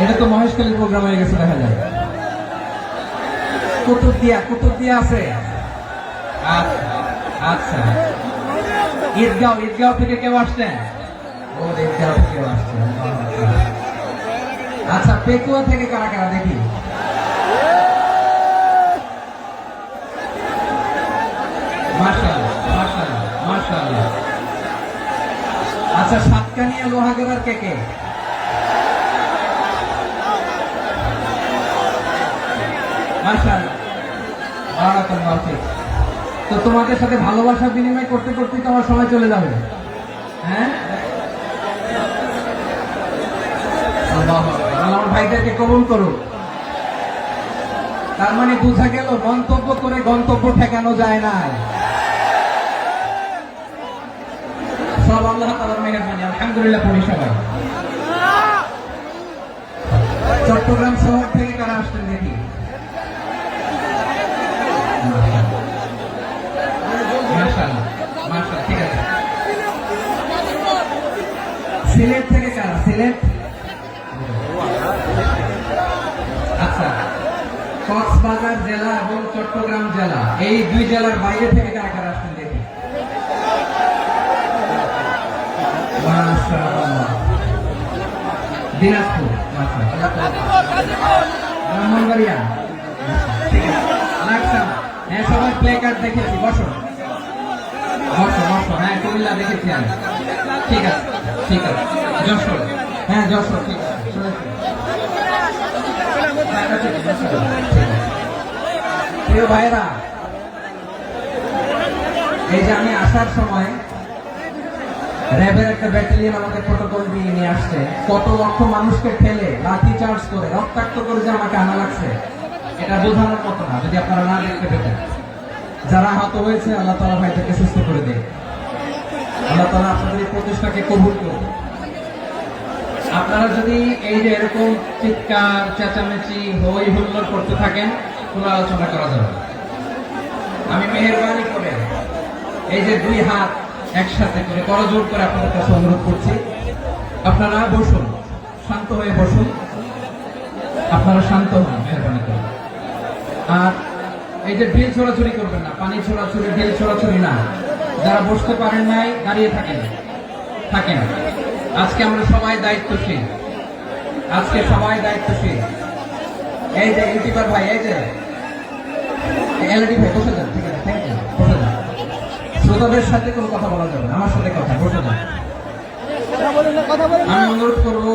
এটা তো মহেশখালীর প্রোগ্রাম হয়ে গেছে দেখা যায়। কুতুবদিয়া আছে। আচ্ছা, ঈদগাঁও থেকে কেউ আসছেন? ও ঈদগাঁও থেকে কেউ আসছেন। আচ্ছা, পেকুয়া থেকে কারা কারা দেখি? মাশাআল্লাহ। আচ্ছা, সাতকানিয়া লোহাগড়ার কে কে? মাশাআল্লাহ, বারাকাল্লাহু ফিক। তো তোমাদের সাথে ভালোবাসা বিনিময় করতে করতে তো আমার সময় চলে যাবে। হ্যাঁ, আল্লাহ আমার ভাইদেরকে কবুল করুন। তার মানে বোঝা গেল মন্তব্য করে গন্তব্য ঠেকানো যায় না। সব আল্লাহ তাআলার মেহেরবানি। আলহামদুলিল্লাহ পড়ি সবাই। চট্টগ্রাম শহর থেকে কারা আসছেন দেখি? মাশাআল্লাহ, ঠিক আছে। সিলেট থেকে কারা? সিলেট, আচ্ছা। কক্সবাজার জেলা এবং চট্টগ্রাম জেলা, এই দুই জেলার বাইরে থেকে কারা কারা আসছেন দেখি? মাশাআল্লাহ। দিনাজপুর, ব্রাহ্মণবাড়িয়া, ঠিক আছে। লাকসাম, হ্যাঁ সবাই প্লে কার্ড দেখেছি। বসো। হ্যাঁ কুমিল্লা দেখেছি আমি। ঠিক আছে। যশোর, হ্যাঁ যশোর, ঠিক আছে। প্রিয় ভাইরা, এই যে আমি আসার সময় র্যাবের একটা ব্যাটালিয়ন আমাকে প্রটোকল দিয়ে নিয়ে আসছে। কত লক্ষ মানুষকে ঠেলে লাঠি চার্জ করে রক্তাক্ত করে যে আমাকে আনা লাগছে, এটা বোঝানোর মতো না যদি আপনারা না দেখতে পেতেন। যারা আহত হয়েছে আল্লাহ তাআলা ভাইদেরকে সুস্থ করে দেয়। আল্লাহ তাআলা আপনাদের এই প্রচেষ্টাকে কবুল করুন। আপনারা যদি এই যে এরকম চিৎকার চেঁচামেচি হই হুল্লোড় করতে থাকেন, কোনো আলোচনা করা যাবে। আমি মেহেরবানি করে এই যে দুই হাত একসাথে করে করজোড় করে আপনাদের কাছে অনুরোধ করছি, আপনারা বসুন, শান্ত হয়ে বসুন। আপনারা শান্ত হন মেহেরবানি করে। আর এই যে ঢিল ছোড়াছুড়ি করবেন না, পানি ছোড়াছুড়ি, ঢিল ছোড়াছুড়ি না। যারা বসতে পারেন নাই দাঁড়িয়ে থাকেন। আজকে আমরা সবাই দায়িত্বশীল। এই যে ইউটিউবার ভাই, এই যে এলইডি ভাই, বসে যান। ঠিক আছে, থ্যাংক ইউ, বসে যান। শ্রোতাদের সাথে কোনো কথা বলা যাবে না, আমার সাথে কথা। বসে যান। আমি অনুরোধ করবো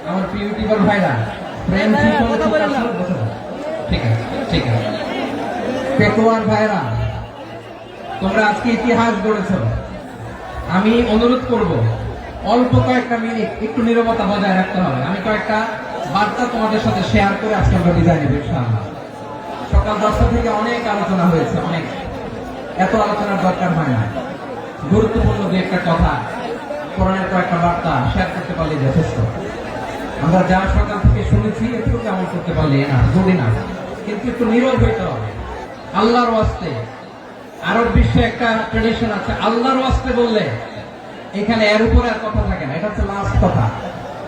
আমার প্রিয় ইউটিউবার ভাইরা, প্রেম বসে যান। ঠিক আছে। পেকুয়ার ভাইরা, তোমরা আজকে ইতিহাস গড়েছ। আমি অনুরোধ করব অল্প কয়েকটা মিনিট একটু নীরবতা বজায় রাখতে হবে। আমি কয়েকটা বার্তা তোমাদের সাথে শেয়ার করে আজকে আমরা বিদায় নেব ইনশাআল্লাহ। সকাল 10টা থেকে অনেক আলোচনা হয়েছে, এত আলোচনার দরকার হয় না। গুরুত্বপূর্ণ যে একটা কথা, কোরআনের কয়েকটা বার্তা শেয়ার করতে পারলে যথেষ্ট। আমরা যা সকাল থেকে শুনেছি একটু কেমন করতে পারলে না, জরুরি না, কিন্তু একটু নীরব হইতে হবে। আল্লাহর ওয়াস্তে, আরব বিশ্বে একটা ট্রেডিশন আছে, আল্লাহর ওয়াস্তে বললে এখানে এর উপরে আর কথা থাকে না। এটা হচ্ছে লাস্ট কথা,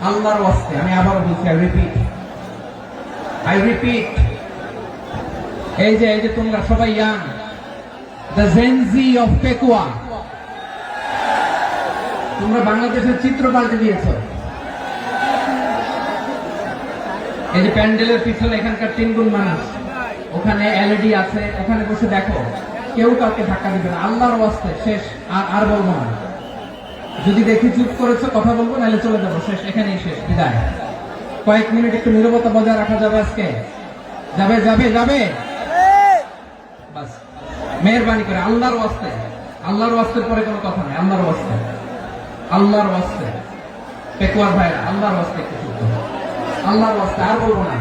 আল্লাহর ওয়াস্তে। আমি আবার বলছি, আই রিপিট। এই যে তোমরা সবাই young, the Gen Z of Pekua, তোমরা বাংলাদেশের চিত্র পাল্টে দিয়েছ। এই যে প্যান্ডেলের পিছনে এখানকার 3 গুণ মানুষ, ওখানে এলইডি আছে, ওখানে বসে দেখো, কেউ কাউকে ধাক্কা দিবে না। আল্লাহর ওয়াস্তে শেষ, আর বলবো না। যদি দেখি চুপ করেছো, কথা বলবো, নাহলে চলে যাবো, শেষ, এখানেই শেষ, বিদায়। কয়েক মিনিট একটু নীরবতা বজায় রাখা যাবে আজকে? যাবে। বাস, মেহেরবানি করে আল্লাহর ওয়াস্তের পরে কোনো কথা নেই। আল্লাহর ওয়াস্তে পেকুয়ার ভাইরা, আল্লাহর ওয়াস্তে একটু চুপ করো। আল্লাহর ওয়াস্তে, আর বলবো না।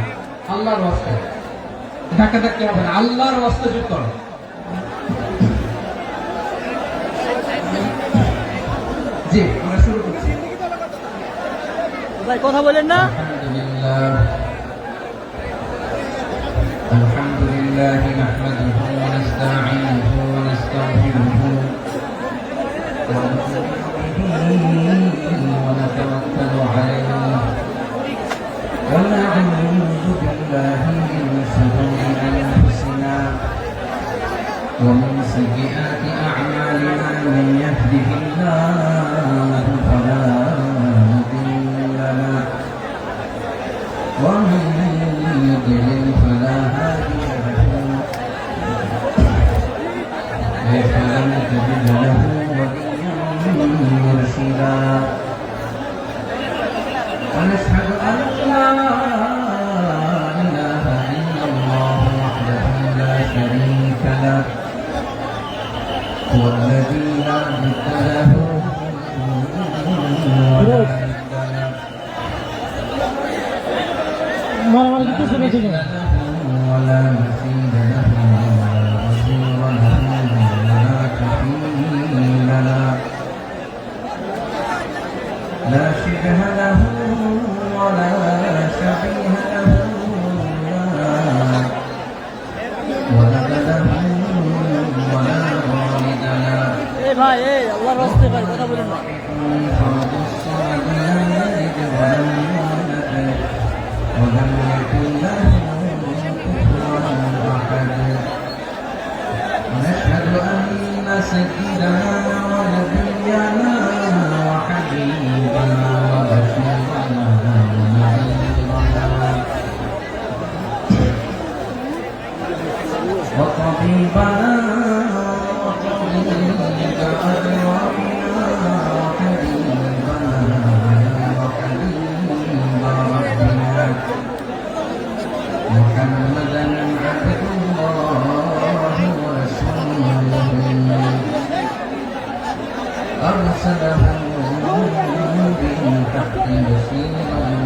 আল্লাহর ওয়াস্তে ধাক্কা হবে না। আল্লাহর ওয়াস্তে চুপ করো। জি, আমরা শুরু করছি। ভাই কথা বলেন না। আলহামদুলিল্লাহ নাহমাদুহু ওয়া নাস্তাঈনুহু ওয়া নাস্তাগফিরুহু ওয়া নু'মিনু বিহি ওয়া নাতাওয়াক্কালু আলাইহি ওয়া মারামারি কিছু বেশি নেই। ولا مثيل له ولا وزير له ولا كفيل له لا شبه له ولا شبيه له ولد له ولا والد له ভাই আল্লাহর রাস্তায় ভাই কথা বলুন না। فرد